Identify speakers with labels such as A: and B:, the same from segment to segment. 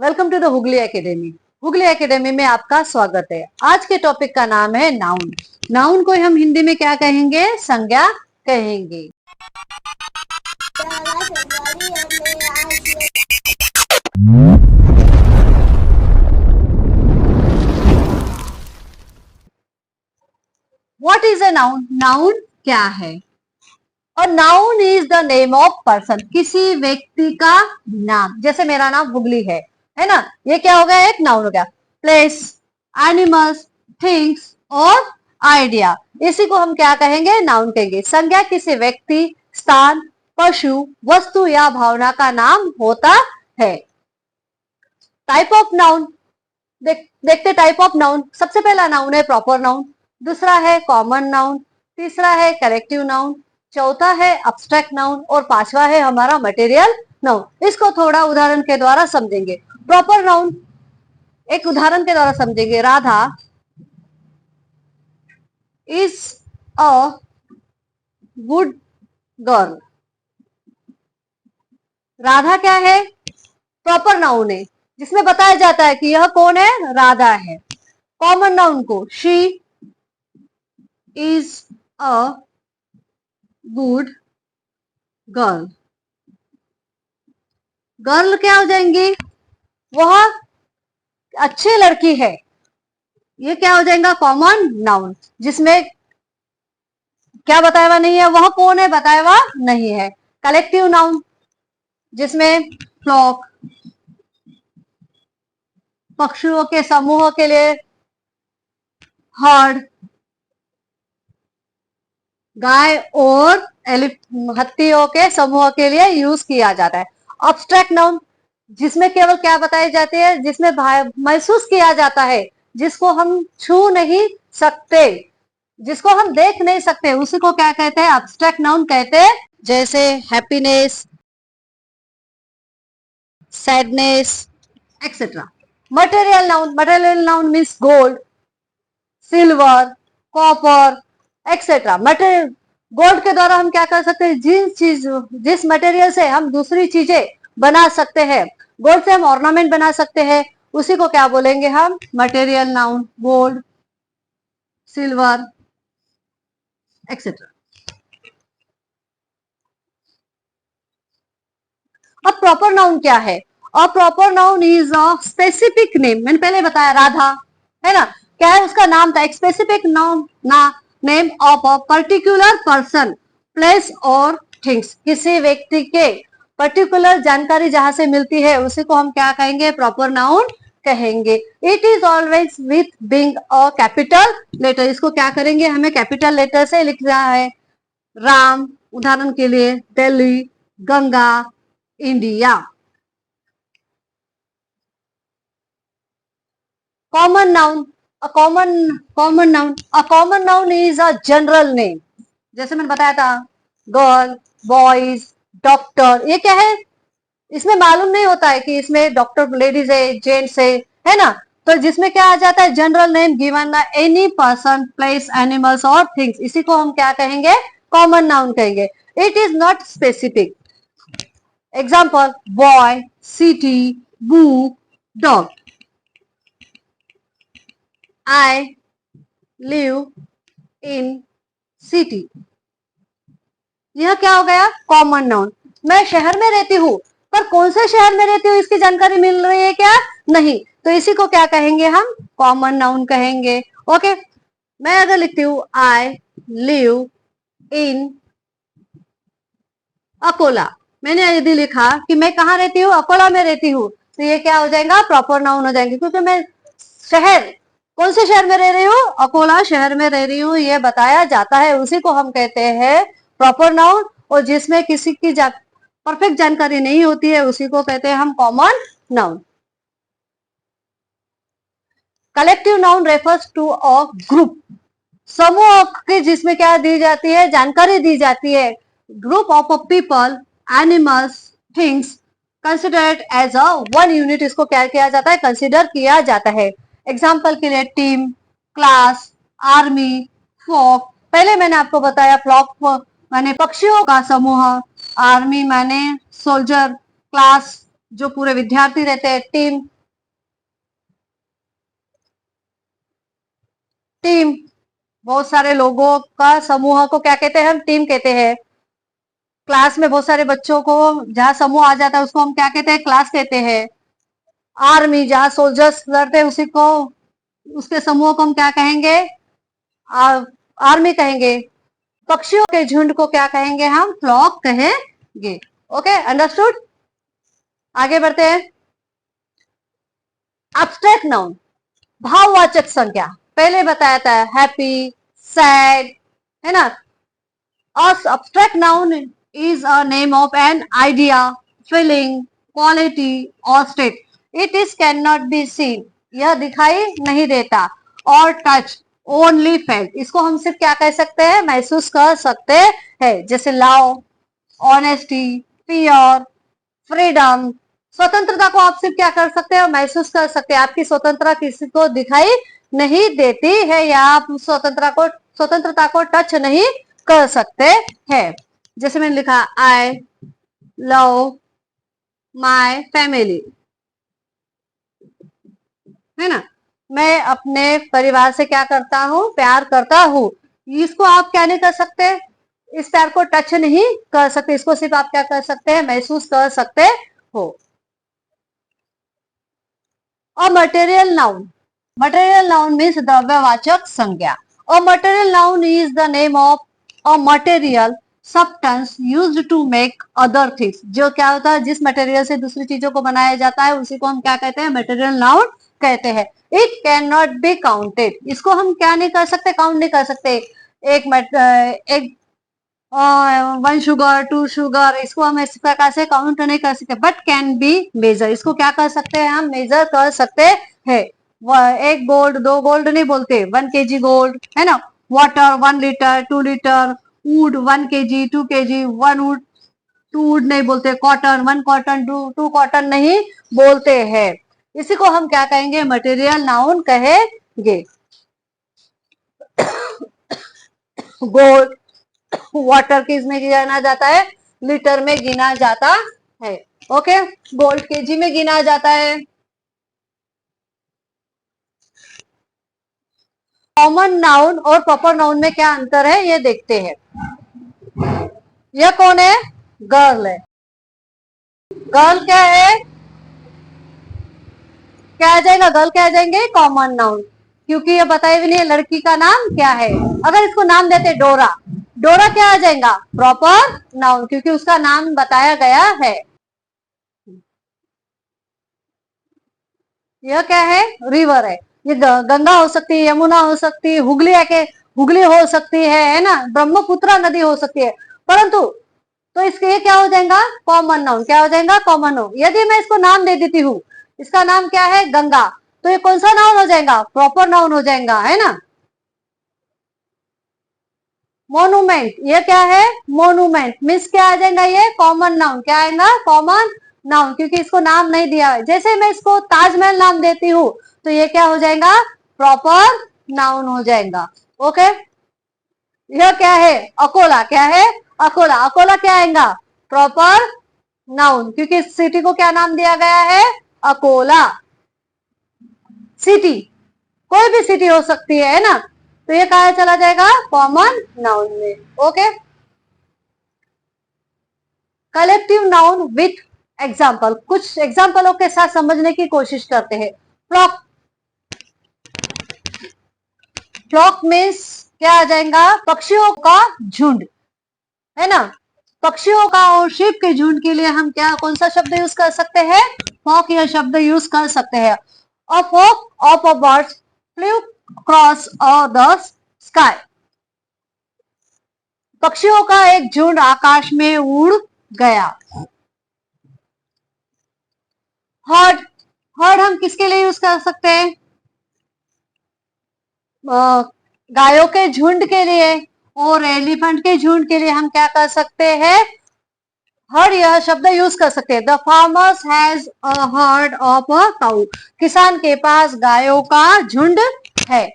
A: Welcome to the Hooghly academy. Hooghly academy में आपका स्वागत है। आज के टॉपिक का नाम है नाउन। नाउन को हम हिंदी में क्या कहेंगे? संज्ञा कहेंगे। What is a noun? Noun क्या है? और noun is the name of person, किसी व्यक्ति का नाम। जैसे मेरा नाम हुगली है ना? ये क्या हो गया? एक नाउन हो गया। प्लेस, एनिमल्स, थिंग्स और आइडिया, इसी को हम क्या कहेंगे? नाउन कहेंगे। संज्ञा किसी व्यक्ति, स्थान, पशु, वस्तु या भावना का नाम होता है। टाइप ऑफ नाउन देखते टाइप ऑफ नाउन। सबसे पहला नाउन है प्रॉपर नाउन, दूसरा है कॉमन नाउन, तीसरा है करेक्टिव नाउन, चौथा है अब्स्ट्रैक्ट नाउन और पांचवा है हमारा मटेरियल नाउन। इसको थोड़ा उदाहरण के द्वारा समझेंगे। प्रॉपर नाउन एक उदाहरण के द्वारा समझेंगे। Radha is a good girl. Radha क्या है? प्रॉपर नाउन है जिसमें बताया जाता है कि यह कौन है? राधा है। कॉमन नाउन को she is a good girl. Girl क्या हो जाएंगी? वह अच्छी लड़की है। ये क्या हो जाएगा? कॉमन नाउन, जिसमें क्या बताया हुआ नहीं है, वह कौन है बताया हुआ नहीं है। कलेक्टिव नाउन जिसमें फ्लॉक, पक्षियों के समूह के लिए हर्ड, गाय और हत्तियों के समूह के लिए यूज किया जाता है। अब्स्ट्रैक्ट नाउन जिसमें केवल क्या बताए जाते हैं? जिसमें महसूस किया जाता है, जिसको हम छू नहीं सकते, जिसको हम देख नहीं सकते, उसी को क्या कहते हैं? अब्स्ट्रैक्ट नाउन कहते हैं। जैसे happiness, sadness etcetera. Material noun means gold, silver, copper etcetera. Material gold के द्वारा हम क्या कर सकते हैं? जिस मटेरियल से हम दूसरी चीजें बना सकते हैं, गोल्ड से हम ऑर्नामेंट बना सकते हैं, उसी को क्या बोलेंगे हम? Material noun. Gold, silver etcetera. अब प्रॉपर नाउन क्या है? A proper noun is a specific name. मैंने पहले बताया राधा है ना, क्या है? उसका नाम था। एक specific noun name of a particular person, place और थिंग्स। किसी व्यक्ति के पर्टिकुलर जानकारी जहां से मिलती है, उसी को हम क्या कहेंगे? प्रॉपर नाउन कहेंगे। It is always with being a capital letter. इसको क्या करेंगे? हमें कैपिटल लेटर से लिख रहा है। राम उदाहरण के लिए, Delhi, Ganga, India. Common noun a common noun is a general name. जैसे मैंने बताया था, गर्ल, बॉयज, डॉक्टर। ये क्या है? इसमें मालूम नहीं होता है कि इसमें डॉक्टर लेडीज है, जेंट्स है ना? तो जिसमें क्या आ जाता है? General name given any person, place, animals और थिंग्स, इसी को हम क्या कहेंगे? कॉमन नाउन कहेंगे। It is not specific. Example, boy, city, book, dog. I live in city. यह क्या हो गया? Common noun. मैं शहर में रहती हूँ, पर कौन से शहर में रहती हूँ इसकी जानकारी मिल रही है क्या? नहीं। तो इसी को क्या कहेंगे हम? कॉमन नाउन कहेंगे। ओके, मैं अगर लिखती हूँ आई लिव इन अकोला, मैंने यदि लिखा कि मैं कहाँ रहती हूँ? अकोला में रहती हूँ, तो ये क्या हो जाएगा? प्रॉपर नाउन हो जाएंगे, क्योंकि मैं शहर, कौन से शहर में रह रही हूँ? अकोला शहर में रह रही हूँ, ये बताया जाता है। उसी को हम कहते हैं प्रॉपर नाउन। और जिसमें किसी की परफेक्ट जानकारी नहीं होती है, उसी को कहते हैं हम common noun. Collective noun refers to a group, समूह की जिसमें क्या दी जाती है? जानकारी दी जाती है। Group of people, animals, things considered as a one unit. इसको क्या किया जाता है? कंसिडर किया जाता है। एग्जाम्पल के लिए टीम, क्लास, आर्मी, फ्लॉक। पहले मैंने आपको बताया फ्लॉक माने पक्षियों का समूह, आर्मी माने सोल्जर, क्लास जो पूरे विद्यार्थी रहते हैं, टीम। टीम बहुत सारे लोगों का समूह को क्या कहते हैं, हम टीम कहते हैं। क्लास में बहुत सारे बच्चों को जहाँ समूह आ जाता है उसको हम क्या कहते हैं, क्लास कहते हैं। आर्मी जहाँ सोल्जर्स लड़ते हैं उसी को, उसके समूह को हम क्या कहेंगे, आर्मी कहेंगे। पक्षियों के झुंड को क्या कहेंगे, हम फ्लॉक कहेंगे। Okay, understood. आगे बढ़ते हैं। एब्स्ट्रैक्ट नाउन, भाववाचक संज्ञा। पहले बताया था हैप्पी, सैड, है ना। Abstract noun is a name of an idea, feeling, quality or state. It is cannot be seen. यह दिखाई नहीं देता। और टच, ओनली फेल्ट। इसको हम सिर्फ क्या कह सकते हैं, महसूस कर सकते हैं। जैसे लव, ऑनेस्टी, फियर, फ्रीडम। स्वतंत्रता को आप सिर्फ क्या कर सकते हैं, महसूस कर सकते हैं। आपकी स्वतंत्रता किसी को दिखाई नहीं देती है, या आप स्वतंत्रता को टच नहीं कर सकते हैं। जैसे मैंने लिखा, आई लव माई फैमिली, है ना। मैं अपने परिवार से क्या करता हूँ, प्यार करता हूँ। इसको आप क्या नहीं कर सकते, इस प्यार को टच नहीं कर सकते। इसको सिर्फ आप क्या कर सकते हैं, महसूस कर सकते हो। और material noun, material noun means द्रव्यवाचक संज्ञा। और material noun is the name of a material substance used to make other things. जो क्या होता है, जिस मटेरियल से दूसरी चीजों को बनाया जाता है उसी को हम क्या कहते हैं, मटेरियल नाउन कहते हैं। It can not be counted, इसको हम क्या नहीं कर सकते, काउंट नहीं कर सकते। एक वन शुगर, टू शुगर, इसको हम इस प्रकार से काउंट नहीं कर सकते। बट कैन बी मेजर, इसको क्या कर सकते हैं, हम मेजर कर सकते हैं। एक गोल्ड, दो गोल्ड नहीं बोलते, 1 kg गोल्ड, है ना। Water 1 litre, 2 litre. Would 1 kg, 2 kg, 1 would, 2 would नहीं बोलते। कॉटन 1 कॉटन, 2 कॉटन नहीं बोलते हैं। इसी को हम क्या कहेंगे, मटेरियल नाउन कहेंगे। गोल्ड वाटर किस में गिना जाता है, लीटर में गिना जाता है। ओके, गोल्ड केजी में गिना जाता है। कॉमन नाउन और प्रॉपर नाउन में क्या अंतर है, ये देखते हैं। यह कौन है, गर्ल है। गर्ल क्या है, क्या आ जाएगा, गर्ल क्या आ जाएंगे, कॉमन नाउन। क्योंकि ये बताए भी नहीं है लड़की का नाम क्या है। अगर इसको नाम देते डोरा, डोरा क्या आ जाएगा, प्रॉपर नाउन, क्योंकि उसका नाम बताया गया है। यह क्या है, रिवर है। ये गंगा हो सकती है, यमुना हो सकती है, हुगली आके हुगली हो सकती है ना, ब्रह्मपुत्र नदी हो सकती है। परंतु तो इसके ये क्या हो जाएगा, कॉमन नाउन। क्या हो जाएगा, कॉमन नाउन। यदि मैं इसको नाम दे देती हूँ, इसका नाम क्या है, गंगा, तो ये कौन सा नाउन हो जाएगा, प्रॉपर नाउन हो जाएगा, है ना। मोनूमेंट, ये क्या है, मोनूमेंट मीन्स क्या आ जाएगा, ये कॉमन नाउन। क्या आएगा, कॉमन नाउन, क्योंकि इसको नाम नहीं दिया है। जैसे मैं इसको ताजमहल नाम देती हूँ तो ये क्या हो जाएगा, प्रॉपर नाउन हो जाएगा। ओके, यह क्या है, अकोला, क्या है, अकोला, अकोला क्या आएगा, प्रॉपर नाउन, क्योंकि इस सिटी को क्या नाम दिया गया है, अकोला। सिटी कोई भी सिटी हो सकती है ना, तो ये कहा चला जाएगा, कॉमन नाउन में। Okay, collective noun with example, कुछ एग्जाम्पलों के साथ समझने की कोशिश करते हैं। फ्लॉक, फ्लॉक मीन्स क्या आ जाएगा, पक्षियों का झुंड, है ना। पक्षियों का और शिप के झुंड के लिए हम क्या, कौन सा शब्द यूज कर सकते हैं, फ्लॉक, यह शब्द यूज कर सकते हैं। A flock of a birds flew cross the sky, पक्षियों का एक झुंड आकाश में उड़ गया। हर्ड, हर्ड हम किसके लिए यूज कर सकते हैं, गायों के झुंड के लिए। और एलिफेंट के झुंड के लिए हम क्या कर सकते हैं, हर्ड यह शब्द यूज कर सकते हैं। The farmers has a herd of a cow, किसान के पास गायों का झुंड है।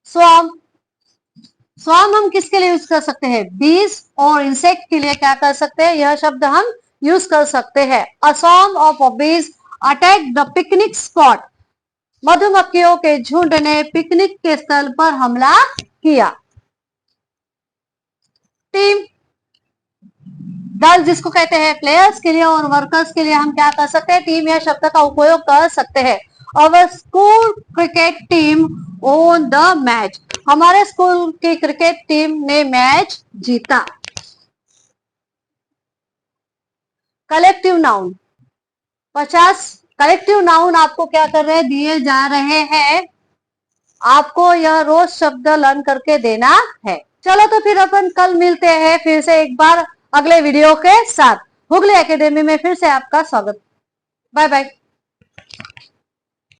A: स्वाम, स्वाम हम किसके लिए यूज कर सकते हैं, बीज और इंसेक्ट के लिए क्या कर सकते हैं, यह शब्द हम यूज कर सकते हैं। अ swarm of bees attack the picnic spot. मधुमक्खियों के झुंड ने पिकनिक के स्थल पर हमला किया। टीम, दल जिसको कहते हैं, प्लेयर्स के लिए और वर्कर्स के लिए हम क्या कर सकते हैं, टीम या शब्द का उपयोग कर सकते हैं। अवर school cricket team own the match. हमारे स्कूल की क्रिकेट टीम ने मैच जीता। कलेक्टिव नाउन 50 कलेक्टिव नाउन आपको क्या कर रहे हैं, दिए जा रहे हैं। आपको यह रोज शब्द लर्न करके देना है। चलो तो फिर अपन कल मिलते हैं फिर से एक बार अगले वीडियो के साथ। हुगली एकेडमी में फिर से आपका स्वागत। Bye bye.